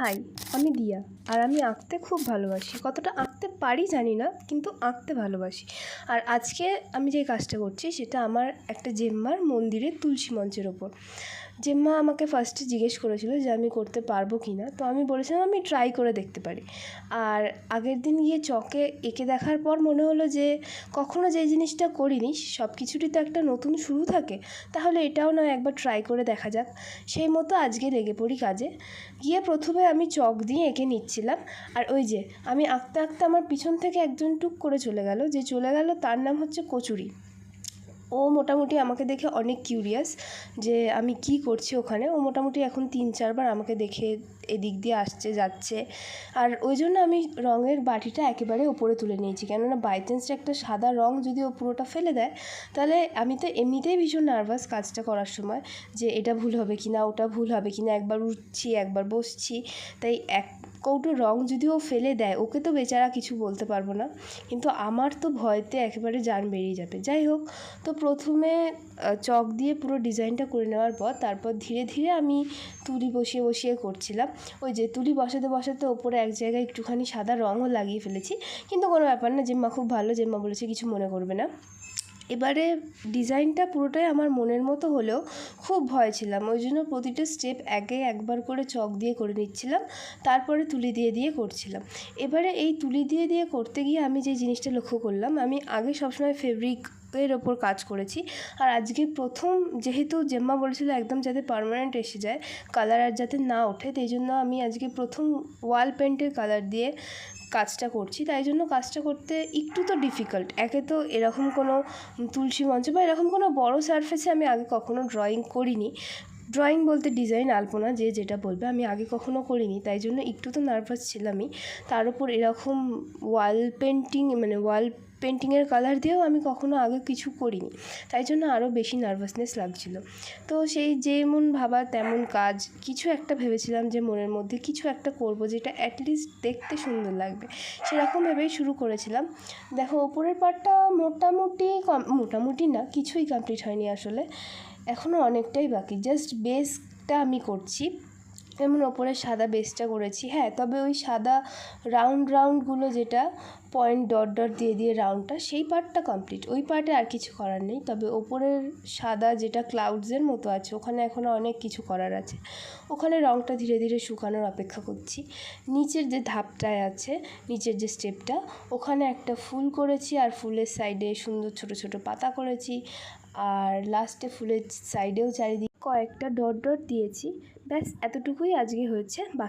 High, আমি দিয়া। আর আমি আঁকতে খুব ভালোবাসি। কতটা আঁকতে পারি জানি না, কিন্তু আঁকতে ভালোবাসি। আর আজকে আমি যে কাজটা করছি সেটা আমার একটা জেম্মার মন্দিরের তুলসী মঞ্চের ওপর। জেম্মা আমাকে ফার্স্টে জিজ্ঞেস করেছিল যে আমি করতে পারবো কি না, তো আমি বলেছিলাম আমি ট্রাই করে দেখতে পারি। আর আগের দিন গিয়ে চকে এঁকে দেখার পর মনে হলো যে কখনো যে জিনিসটা করিনি সব কিছুরই তো একটা নতুন শুরু থাকে, তাহলে এটাও নয় একবার ট্রাই করে দেখা যাক। সেই মতো আজকে লেগে পড়ি কাজে। গিয়ে প্রথমে আমি চক দিয়ে এঁকে নিচ্ছিলাম, আর ওই যে আমি আঁকতে আঁকতে আমার পিছন থেকে একজন টুক করে চলে গেল, তার নাম হচ্ছে কচুরি। ও মোটামুটি আমাকে দেখে অনেক কিউরিয়াস যে আমি কি করছি ওখানে। ও মোটামুটি এখন 3-4বার আমাকে দেখে এদিক দিয়ে আসছে যাচ্ছে। আর ওই জন্য আমি রঙের বাটিটা একেবারে ওপরে তুলে নিয়েছি, কেননা বাই চান্স একটা সাদা রঙ যদি ও পুরোটা ফেলে দেয়, তাহলে আমি তো এমনিতেই ভীষণ নার্ভাস কাজটা করার সময়, যে এটা ভুল হবে কি না, ওটা ভুল হবে কি না, একবার উঠছি একবার বসছি। তাই এক কৌটো রঙ যদি ও ফেলে দেয়, ওকে তো বেচারা কিছু বলতে পারবো না, কিন্তু আমার তো ভয়তে একেবারে জান বেরিয়ে যাবে। যাই হোক, তো প্রথমে চক দিয়ে পুরো ডিজাইনটা করে নেওয়ার পর তারপর ধীরে ধীরে আমি তুলি বসিয়ে বসিয়ে করছিলাম। ওই যে তুলি বসাতে বসাতে ওপরে এক জায়গায় একটুখানি সাদা রঙও লাগিয়ে ফেলেছি, কিন্তু কোনো ব্যাপার না, জেম্মা খুব ভালো, জেম্মা বলেছে কিছু মনে করবে না। এবারে ডিজাইনটা পুরোটাই আমার মনের মতো হলেও খুব ভয় ছিলাম, ওই জন্য প্রতিটা স্টেপ একবার করে চক দিয়ে করে নিচ্ছিলাম, তারপরে তুলি দিয়ে দিয়ে করছিলাম। এবারে এই তুলি দিয়ে দিয়ে করতে গিয়ে আমি যে জিনিসটা লক্ষ্য করলাম, আমি আগে সবসময় ফেব্রিকের ওপর কাজ করেছি, আর আজকে প্রথম, যেহেতু জেম্মা বলেছিল একদম যাতে পার্মানেন্ট এসে যায় কালার আর যাতে না ওঠে, তাই জন্য আমি আজকে প্রথম ওয়াল পেন্টের কালার দিয়ে কাজটা করছি। তাই জন্য কাজটা করতে একটু তো ডিফিকাল্ট। একে তো এরকম কোনো তুলসী মঞ্চ বা এরকম কোনো বড় সারফেসে আমি আগে কখনো ড্রয়িং করিনি। ড্রয়িং বলতে ডিজাইন আলপনা যে যেটা বলবে, আমি আগে কখনো করিনি, তাই জন্য একটু তো নার্ভাস ছিলামই। তার উপর এরকম ওয়াল পেন্টিংয়ের কালার দিয়েও আমি কখনো আগে কিছু করিনি, তাই জন্য আরও বেশি নার্ভাসনেস লাগছিল। তো সেই যেমন ভাবা তেমন কাজ, কিছু একটা ভেবেছিলাম যে মনের মধ্যে কিছু একটা করব যেটা অ্যাটলিস্ট দেখতে সুন্দর লাগবে, সেরকম ভেবেই শুরু করেছিলাম। দেখো ওপরের পার্টটা মোটামুটি না, কিছুই কমপ্লিট হয়নি আসলে, এখনও অনেকটাই বাকি, জাস্ট বেসটা আমি করছি। যেমন ওপরে সাদা বেসটা করেছি, হ্যাঁ, তবে ওই সাদা রাউন্ডগুলো যেটা পয়েন্ট ডট ডট দিয়ে দিয়ে রাউন্ডটা, সেই পার্টটা কমপ্লিট, ওই পার্টে আর কিছু করার নেই। তবে ওপরের সাদা যেটা ক্লাউডসের মতো আছে, ওখানে এখনও অনেক কিছু করার আছে, ওখানে রঙটা ধীরে ধীরে শুকানোর অপেক্ষা করছি। নিচের যে ধাপটায় আছে, নিচের যে স্টেপটা, ওখানে একটা ফুল করেছি, আর ফুলের সাইডে সুন্দর ছোট ছোট পাতা করেছি, আর লাস্টে ফুলের সাইডেও চারিদিকে কয়েকটা ডট ডট দিয়েছি। ব্যাস এতটুকুই আজকে হয়েছে, বাকি